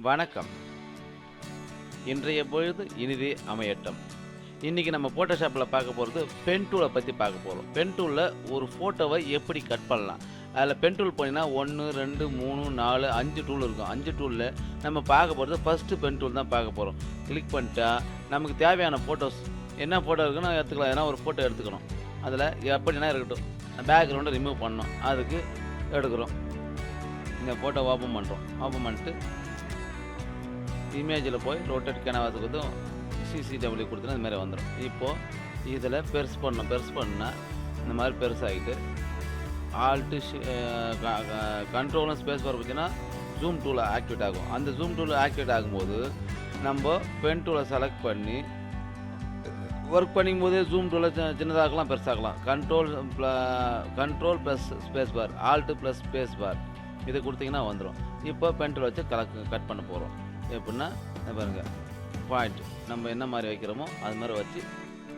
வணக்கம். இன்றைய பொழுது இனிதே அமையட்டும். இன்றைக்கி நம்ம ஃபோட்டோஷாப்பில் பார்க்க போகிறது பென் டூலை பற்றி பார்க்க போகிறோம். பென் டூலில் ஒரு ஃபோட்டோவை எப்படி கட் பண்ணலாம், அதில் பென் டூல் போனீங்கன்னா 1 2 3 4 5 டூல் இருக்கும். 5 டூலில் நம்ம பார்க்க போகிறது ஃபஸ்ட்டு பென் டூல் தான் பார்க்க போகிறோம். கிளிக் பண்ணிட்டா நமக்கு தேவையான ஃபோட்டோஸ் என்ன ஃபோட்டோ இருக்குன்னு எடுத்துக்கலாம். ஏன்னா ஒரு ஃபோட்டோ எடுத்துக்கணும். அதில் எப்படின்னா இருக்கட்டும், பேக்ரவுண்டை ரிமூவ் பண்ணணும். அதுக்கு எடுக்கிறோம். இந்த ஃபோட்டோ ஓப்பன் பண்ணுறோம். ஓப்பன் பண்ணிட்டு இமேஜில் போய் ரொட்டேட் கேனவாஸுக்கு வந்து சிசிடபிள்யூ கொடுத்துனா இந்த மாதிரி வந்துடும். இப்போது இதில் பெருசு பண்ணால் இந்த மாதிரி பெருசாகிட்டு ஆல்ட்டு கண்ட்ரோலும் ஸ்பேஸ் பார் பார்த்தீங்கன்னா ஜூம் டூலை ஆக்டிவேட் ஆகும். அந்த ஜூம் டூலை ஆக்டிவேட் ஆகும்போது நம்ம பென் டூலை செலக்ட் பண்ணி ஒர்க் பண்ணும்போதே ஜூம் டூலை சின்னதாகலாம் பெருசாகலாம். Control plus space bar, alt plus space bar இது கொடுத்தீங்கன்னா வந்துடும். இப்போ பென் டூலை வச்சு கட் பண்ண போகிறோம். எப்படின்னா பாருங்கள், பாயிண்ட் நம்ம என்ன மாதிரி வைக்கிறோமோ அது மாதிரி வச்சு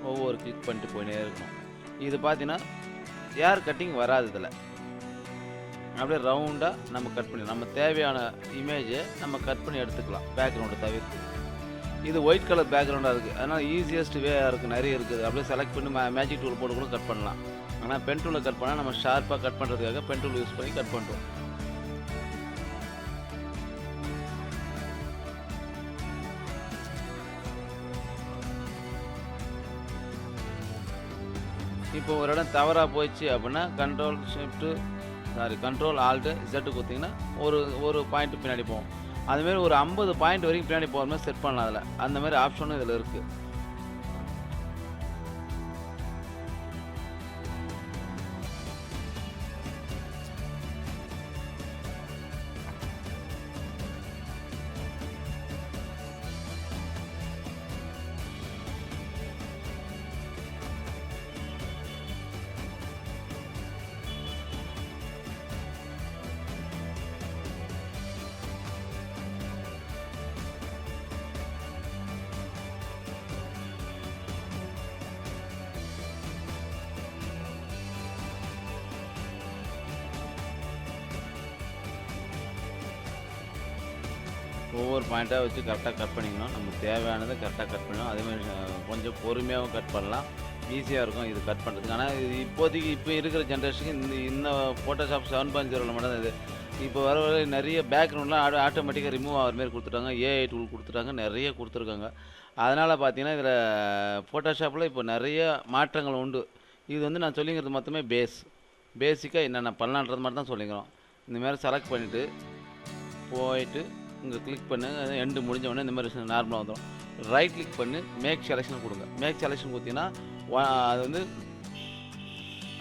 ஒவ்வொரு கிளிக் பண்ணிட்டு போயினே இருக்கணும். இது பார்த்தீங்கன்னா ஏர் கட்டிங் வராது. இதில் அப்படியே ரவுண்டாக நம்ம கட் பண்ணி நம்ம தேவையான இமேஜை நம்ம கட் பண்ணி எடுத்துக்கலாம். பேக்ரவுண்டை தவிர்த்து இது ஒயிட் கலர் பேக்ரவுண்டாக இருக்குது, அதனால் ஈஸியஸ்ட் வேயாக இருக்குது. நிறைய இருக்குது. அப்படியே செலக்ட் பண்ணி மேஜிக் டூல் போட்டு கூட கட் பண்ணலாம். ஆனால் பென் டூலில் கட் பண்ணால் நம்ம ஷார்ப்பாக கட் பண்ணுறதுக்காக பென் டூல் யூஸ் பண்ணி கட் பண்ணுறோம். இப்போ ஒரு இடம் தவறாக போயிடுச்சு அப்படின்னா கண்ட்ரோல் ஆல்ட்டு Z கொடுத்தீங்கன்னா ஒரு பாயிண்ட் பின்னாடி போகும். அதுமாரி ஒரு 50 பாயிண்ட் வரைக்கும் பின்னாடி போகிற மாதிரி செட் பண்ணலாம். அதில் அந்த மாதிரி ஆப்ஷனும் இதில் இருக்குது. ஒவ்வொரு பாயிண்ட்டாக வச்சு கரெக்டாக கட் பண்ணிக்கணும். நமக்கு தேவையானதை கரெக்டாக கட் பண்ணணும். அதேமாதிரி கொஞ்சம் பொறுமையாகவும் கட் பண்ணலாம். ஈஸியாக இருக்கும் இது கட் பண்ணுறதுக்கு. ஆனால் இது இப்போ இருக்கிற ஜென்ரேஷனுக்கு இந்த ஃபோட்டோஷாப் 7.0 மட்டும் இது. இப்போ வர நிறைய பேக்ரவுண்ட்லாம் ஆட்டோமேட்டிக்காக ரிமூவ் ஆகிற மாதிரி கொடுத்துட்டாங்க. ஏஐ டூல் கொடுத்துட்டாங்க, நிறைய கொடுத்துருக்காங்க. அதனால் பார்த்தீங்கன்னா இதில் ஃபோட்டோஷாப்பில் இப்போ நிறைய மாற்றங்கள் உண்டு. இது வந்து நான் சொல்லிங்கிறது மொத்தமே பேசிக்காக என்னென்ன பண்ணலான்றது மட்டும் தான் சொல்லிக்கிறோம். இந்தமாதிரி செலக்ட் பண்ணிவிட்டு போயிட்டு இங்கே கிளிக் பண்ணு. எண்டு முடிஞ்ச உடனே இந்த மாதிரி நார்மலாக வந்துடும். ரைட் கிளிக் பண்ணி மேக் செலெக்ஷன் கொடுங்க. மேக் செலெக்ஷன் கொடுத்தீங்கன்னா அது வந்து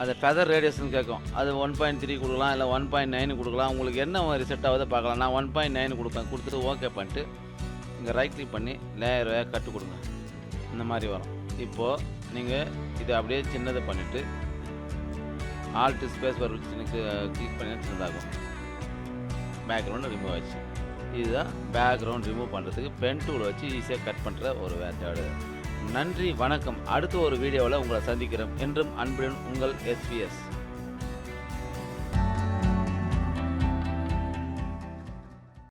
அதை ஃபெதர் ரேடியஸ்ன்னு கேட்கும். அது 1.3 கொடுக்கலாம், இல்லை 1.9 கொடுக்கலாம். உங்களுக்கு என்ன மாதிரி செட் ஆகுதோ பார்க்கலாம். நான் 1.9 கொடுப்பேன். கொடுத்துட்டு ஓகே பண்ணிட்டு இங்கே ரைட் கிளிக் பண்ணி லேயர் கட்டு கொடுங்க. இந்த மாதிரி வரும். இப்போது நீங்கள் இதை அப்படியே சின்னதை பண்ணிவிட்டு ஆல்ட்டு ஸ்பேஸ் பார் கிளிக் பண்ணி சின்னதாகும். பேக்ரவுண்டு ரிமூவ் ஆச்சு. இதுதான் பேக்ரவுண்ட் ரிமூவ் பண்ணுறதுக்கு பென் டூல் வச்சு ஈஸியாக கட் பண்ணுற ஒரு வேட்டாடு. நன்றி, வணக்கம். அடுத்த ஒரு வீடியோவில் உங்களை சந்திக்கிறோம். என்றும் அன்புடன் உங்கள் SVS.